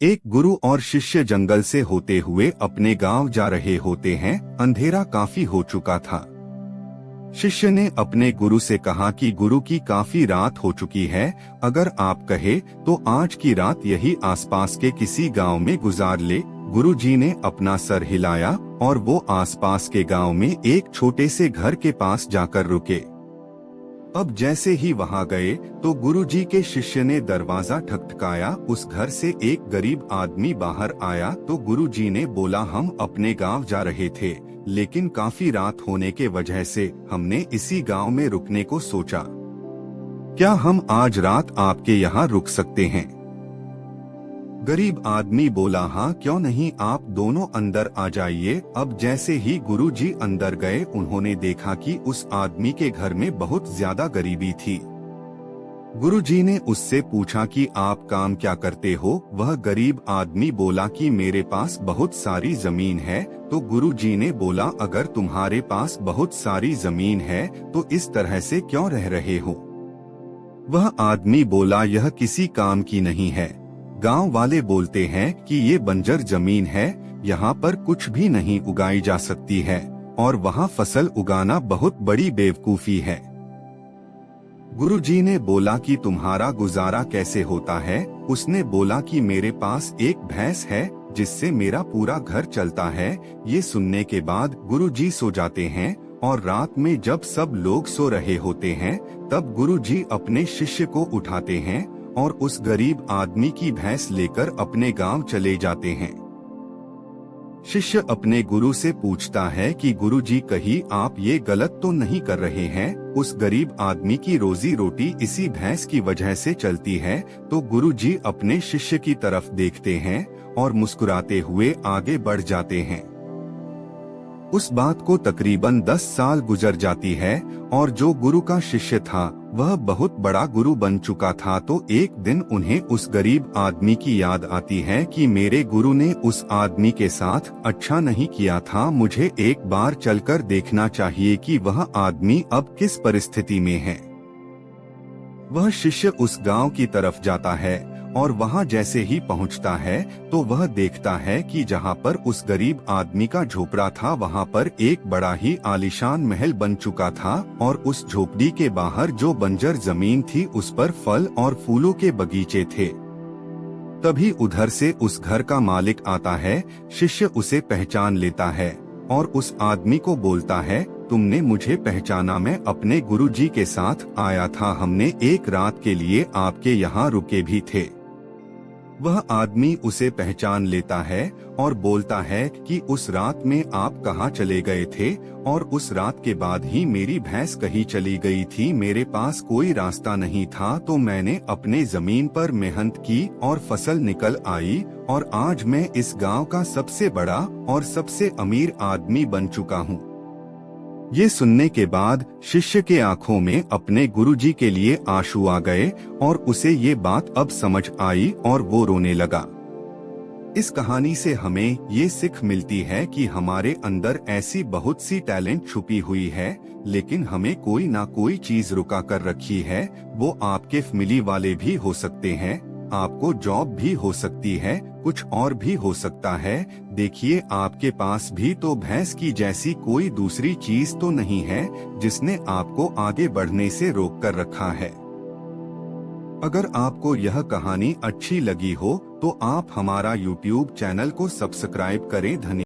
एक गुरु और शिष्य जंगल से होते हुए अपने गांव जा रहे होते हैं। अंधेरा काफी हो चुका था। शिष्य ने अपने गुरु से कहा कि गुरु की काफी रात हो चुकी है, अगर आप कहे तो आज की रात यही आसपास के किसी गांव में गुजार ले। गुरु जी ने अपना सर हिलाया और वो आसपास के गांव में एक छोटे से घर के पास जाकर रुके। अब जैसे ही वहां गए तो गुरुजी के शिष्य ने दरवाजा ठकठकाया। उस घर से एक गरीब आदमी बाहर आया तो गुरुजी ने बोला, हम अपने गांव जा रहे थे, लेकिन काफी रात होने के वजह से हमने इसी गांव में रुकने को सोचा। क्या हम आज रात आपके यहाँ रुक सकते हैं? गरीब आदमी बोला, हाँ क्यों नहीं, आप दोनों अंदर आ जाइए। अब जैसे ही गुरुजी अंदर गए उन्होंने देखा कि उस आदमी के घर में बहुत ज्यादा गरीबी थी। गुरुजी ने उससे पूछा कि आप काम क्या करते हो? वह गरीब आदमी बोला कि मेरे पास बहुत सारी जमीन है। तो गुरुजी ने बोला, अगर तुम्हारे पास बहुत सारी जमीन है तो इस तरह से क्यों रह रहे हो? वह आदमी बोला, यह किसी काम की नहीं है। गांव वाले बोलते हैं कि ये बंजर जमीन है, यहाँ पर कुछ भी नहीं उगाई जा सकती है और वहाँ फसल उगाना बहुत बड़ी बेवकूफी है। गुरुजी ने बोला कि तुम्हारा गुजारा कैसे होता है? उसने बोला कि मेरे पास एक भैंस है जिससे मेरा पूरा घर चलता है। ये सुनने के बाद गुरुजी सो जाते हैं और रात में जब सब लोग सो रहे होते हैं तब गुरुजी अपने शिष्य को उठाते हैं और उस गरीब आदमी की भैंस लेकर अपने गांव चले जाते हैं। शिष्य अपने गुरु से पूछता है कि गुरुजी, कहीं आप ये गलत तो नहीं कर रहे हैं? उस गरीब आदमी की रोजी रोटी इसी भैंस की वजह से चलती है। तो गुरुजी अपने शिष्य की तरफ देखते हैं और मुस्कुराते हुए आगे बढ़ जाते हैं। उस बात को तकरीबन 10 साल गुजर जाती है और जो गुरु का शिष्य था वह बहुत बड़ा गुरु बन चुका था। तो एक दिन उन्हें उस गरीब आदमी की याद आती है कि मेरे गुरु ने उस आदमी के साथ अच्छा नहीं किया था, मुझे एक बार चलकर देखना चाहिए कि वह आदमी अब किस परिस्थिति में है। वह शिष्य उस गांव की तरफ जाता है और वहां जैसे ही पहुंचता है तो वह देखता है कि जहां पर उस गरीब आदमी का झोपड़ा था वहां पर एक बड़ा ही आलीशान महल बन चुका था और उस झोपड़ी के बाहर जो बंजर जमीन थी उस पर फल और फूलों के बगीचे थे। तभी उधर से उस घर का मालिक आता है। शिष्य उसे पहचान लेता है और उस आदमी को बोलता है, तुमने मुझे पहचाना? मैं अपने गुरुजी के साथ आया था, हमने एक रात के लिए आपके यहाँ रुके भी थे। वह आदमी उसे पहचान लेता है और बोलता है कि उस रात में आप कहाँ चले गए थे? और उस रात के बाद ही मेरी भैंस कहीं चली गई थी, मेरे पास कोई रास्ता नहीं था, तो मैंने अपने जमीन पर मेहनत की और फसल निकल आई और आज मैं इस गांव का सबसे बड़ा और सबसे अमीर आदमी बन चुका हूँ। ये सुनने के बाद शिष्य के आंखों में अपने गुरुजी के लिए आंसू आ गए और उसे ये बात अब समझ आई और वो रोने लगा। इस कहानी से हमें ये सीख मिलती है कि हमारे अंदर ऐसी बहुत सी टैलेंट छुपी हुई है, लेकिन हमें कोई ना कोई चीज रुका कर रखी है। वो आपके फैमिली वाले भी हो सकते हैं, आपको जॉब भी हो सकती है, कुछ और भी हो सकता है। देखिए, आपके पास भी तो भैंस की जैसी कोई दूसरी चीज तो नहीं है जिसने आपको आगे बढ़ने से रोक कर रखा है। अगर आपको यह कहानी अच्छी लगी हो तो आप हमारा YouTube चैनल को सब्सक्राइब करें। धन्यवाद।